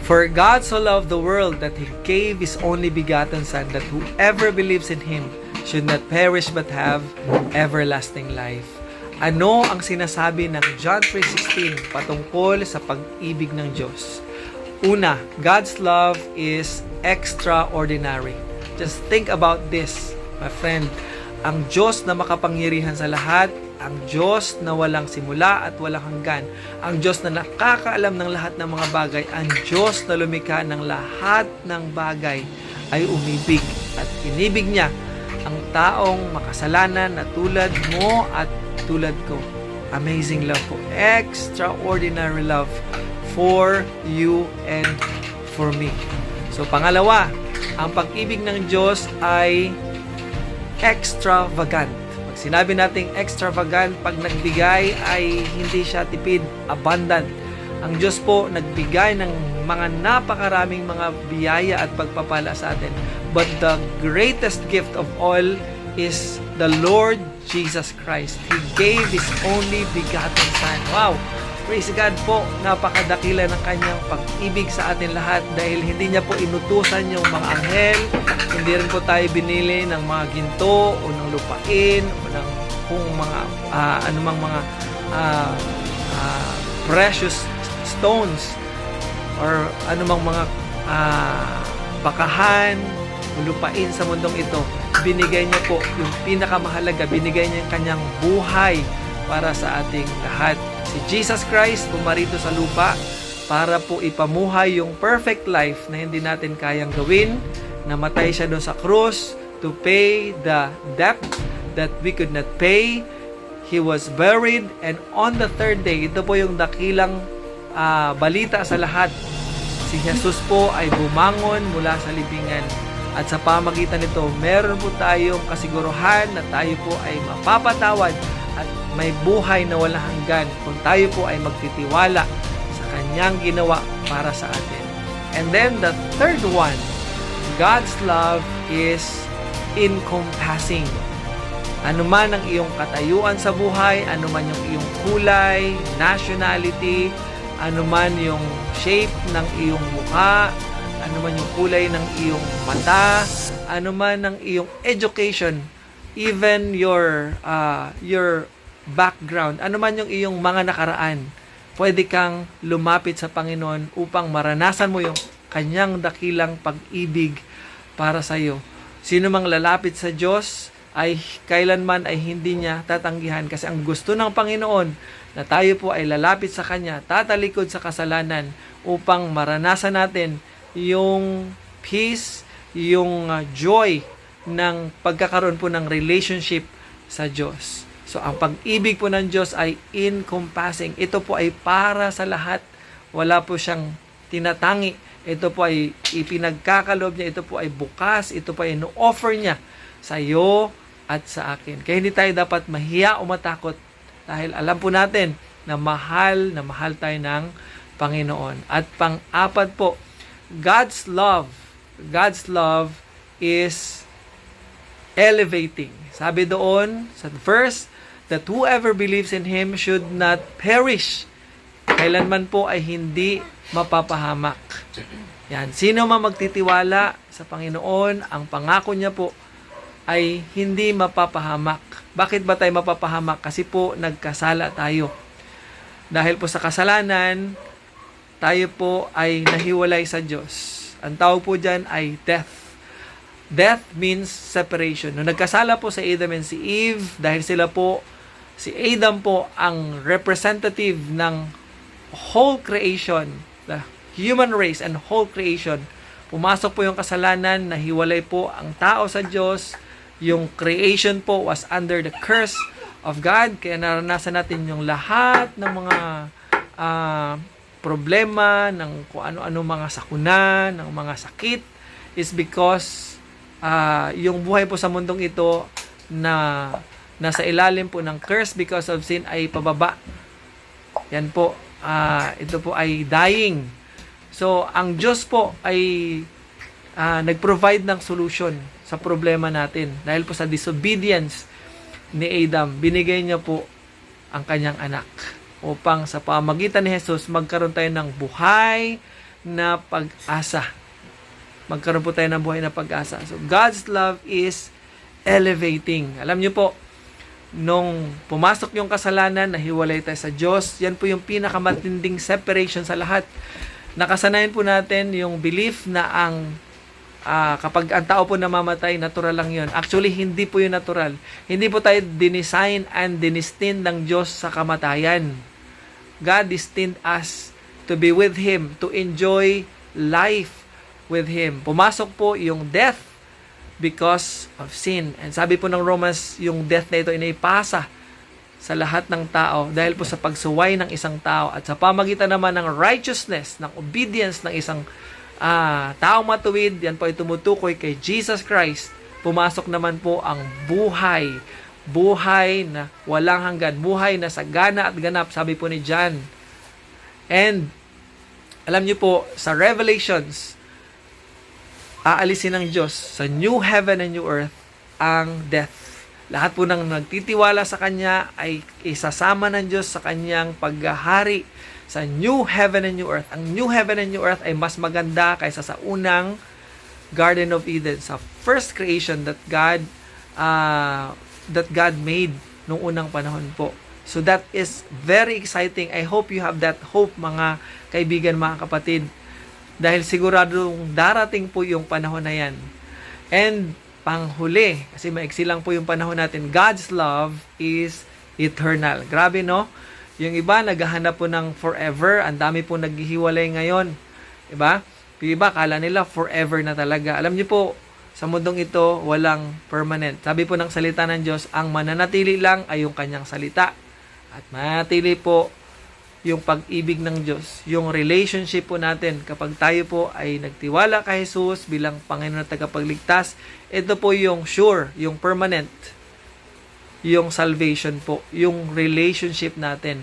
For God so loved the world that He gave His only begotten Son, that whoever believes in Him should not perish but have everlasting life. Ano ang sinasabi ng John 3:16 patungkol sa pag-ibig ng Diyos? Una, God's love is extraordinary. Just think about this, my friend. Ang Diyos na makapangyarihan sa lahat, ang Diyos na walang simula at walang hanggan, ang Diyos na nakakaalam ng lahat ng mga bagay, ang Diyos na lumikha ng lahat ng bagay ay umibig at inibig niya ang taong makasalanan na tulad mo at tulad ko. Amazing love po. Extraordinary love for you and for me. So pangalawa, ang pag-ibig ng Diyos ay extravagant. Pag sinabi nating extravagant, pag nagbigay ay hindi siya tipid, abundant. Ang Diyos po nagbigay ng mga napakaraming mga biyaya at pagpapala sa atin. But the greatest gift of all is the Lord Jesus Christ. He gave His only begotten Son. Wow! Praise God po, napakadakila ng kanyang pag-ibig sa atin lahat dahil hindi niya po inutusan yung mga anghel, hindi rin po tayo binili ng mga ginto o ng lupain o ng kung mga anumang mga precious stones or anumang mga bakahan o lupain sa mundong ito. Binigay niya po yung pinakamahalaga, binigay niya yung kanyang buhay para sa ating lahat. Si Jesus Christ pumarito sa lupa para po ipamuhay yung perfect life na hindi natin kayang gawin. Namatay siya doon sa krus to pay the debt that we could not pay. He was buried, and on the third day, ito po yung dakilang balita sa lahat. Si Jesus po ay bumangon mula sa libingan. At sa pamagitan nito, meron po tayong kasiguruhan na tayo po ay mapapatawad at may buhay na walang hanggan kung tayo po ay magtitiwala sa kanyang ginawa para sa atin. And then the third one, God's love is encompassing. Ano man ang iyong katayuan sa buhay, ano man yung iyong kulay, nationality, ano man yung shape ng iyong mukha, ano man yung kulay ng iyong mata, ano man ang iyong education, even your background, ano man yung iyong mga nakaraan, pwede kang lumapit sa Panginoon upang maranasan mo yung kanyang dakilang pag-ibig para sa iyo. Sino mang lalapit sa Diyos ay kailanman ay hindi niya tatanggihan kasi ang gusto ng Panginoon na tayo po ay lalapit sa Kanya, tatalikod sa kasalanan upang maranasan natin yung peace, yung joy ng pagkakaroon po ng relationship sa Diyos. So, ang pag-ibig po ng Diyos ay encompassing. Ito po ay para sa lahat. Wala po siyang tinatangi. Ito po ay ipinagkakaloob niya. Ito po ay bukas. Ito po ay ino-offer niya sa iyo at sa akin. Kaya hindi tayo dapat mahiya o matakot dahil alam po natin na mahal tayo ng Panginoon. At pang-apat po, God's love is elevating. Sabi doon sa verse, that whoever believes in Him should not perish. Kailanman po ay hindi mapapahamak. Yan. Sino man magtitiwala sa Panginoon, ang pangako niya po ay hindi mapapahamak. Bakit ba tayo mapapahamak? Kasi po nagkasala tayo. Dahil po sa kasalanan, tayo po ay nahiwalay sa Diyos. Ang tawag po dyan ay death. Death means separation. Nung nagkasala po sa Adam and si Eve, dahil si Adam po ang representative ng whole creation, the human race and whole creation. Pumasok po yung kasalanan, nahiwalay po ang tao sa Diyos. Yung creation po was under the curse of God. Kaya naranasan natin yung lahat ng mga problema, ng kung ano-ano mga sakuna, ng mga sakit, is because yung buhay po sa mundong ito na nasa ilalim po ng curse because of sin ay pababa. Yan po. Ito po ay dying. So, ang Diyos po ay nag-provide ng solution sa problema natin. Dahil po sa disobedience ni Adam, binigay niya po ang kanyang anak upang sa pamagitan ni Jesus magkaroon tayo ng buhay na pag-asa. Magkaroon po tayo ng buhay na pag-asa. So, God's love is elevating. Alam niyo po, nung pumasok yung kasalanan, nahiwalay tayo sa Diyos, yan po yung pinakamatinding separation sa lahat. Nakasanayan po natin yung belief na kapag ang tao po namamatay, natural lang yun. Actually, hindi po yun natural. Hindi po tayo dinesign and dinestined ng Diyos sa kamatayan. God destined us to be with Him, to enjoy life with Him. Pumasok po yung death because of sin. And sabi po ng Romans, yung death na ito inaipasa sa lahat ng tao dahil po sa pagsuway ng isang tao at sa pamagitan naman ng righteousness, ng obedience ng isang taong matuwid, yan po ay tumutukoy kay Jesus Christ. Pumasok naman po ang buhay. Buhay na walang hanggan. Buhay na sagana at ganap, sabi po ni John. And alam niyo po, sa Revelations, aalisin ng Diyos sa new heaven and new earth ang death. Lahat po ng nagtitiwala sa Kanya ay isasama ng Diyos sa Kanyang paghahari sa new heaven and new earth. Ang new heaven and new earth ay mas maganda kaysa sa unang Garden of Eden, sa first creation that God made nung unang panahon po. So that is very exciting. I hope you have that hope, mga kaibigan, mga kapatid. Dahil siguradong darating po yung panahon na yan. And panghuli, kasi maiksi lang po yung panahon natin, God's love is eternal. Grabe, no? Yung iba, naghahanap po ng forever. Ang dami po naghihiwalay ngayon. Diba? Yung iba, kala nila forever na talaga. Alam niyo po, sa mundong ito, walang permanent. Sabi po ng salita ng Diyos, ang mananatili lang ay yung Kanyang salita. At mananatili po yung pag-ibig ng Diyos, yung relationship po natin kapag tayo po ay nagtiwala kay Jesus bilang Panginoon at tagapagligtas, ito po yung sure, yung permanent, yung salvation po, yung relationship natin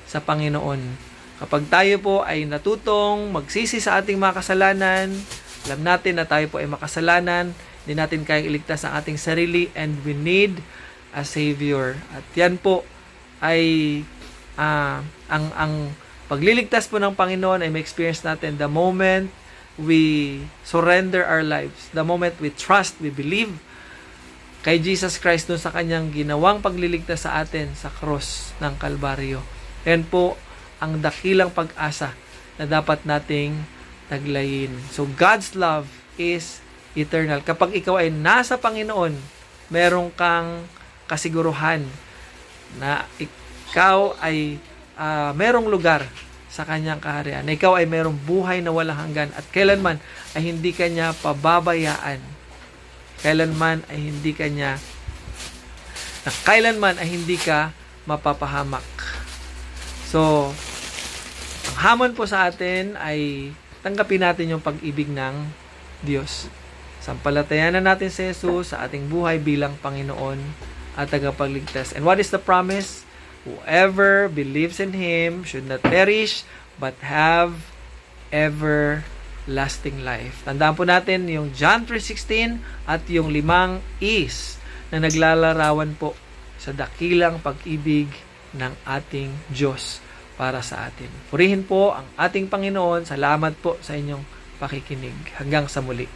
sa Panginoon. Kapag tayo po ay natutong magsisi sa ating mga kasalanan, alam natin na tayo po ay makasalanan, hindi natin kayang iligtas ang ating sarili, and we need a Savior. At yan po ay ang pagliligtas po ng Panginoon ay may experience natin the moment we surrender our lives, the moment we trust, we believe kay Jesus Christ dun sa Kanyang ginawang pagliligtas sa atin sa cross ng Kalbaryo. Yan po ang dakilang pag-asa na dapat nating taglayin. So God's love is eternal. Kapag ikaw ay nasa Panginoon, meron kang kasiguruhan na ikaw ay merong lugar sa Kanyang kaharian, na ikaw ay merong buhay na walang hanggan at kailanman ay hindi Kanya pababayaan. Kailanman ay hindi ka mapapahamak. So, ang hamon po sa atin ay tanggapin natin yung pag-ibig ng Diyos. Sampalatayanan natin si Jesus sa ating buhay bilang Panginoon at tagapagligtas. And what is the promise? Whoever believes in Him should not perish, but have everlasting life. Tandaan po natin yung John 3:16 at yung 5 E's na naglalarawan po sa dakilang pag-ibig ng ating Diyos para sa atin. Purihin po ang ating Panginoon. Salamat po sa inyong pakikinig. Hanggang sa muli.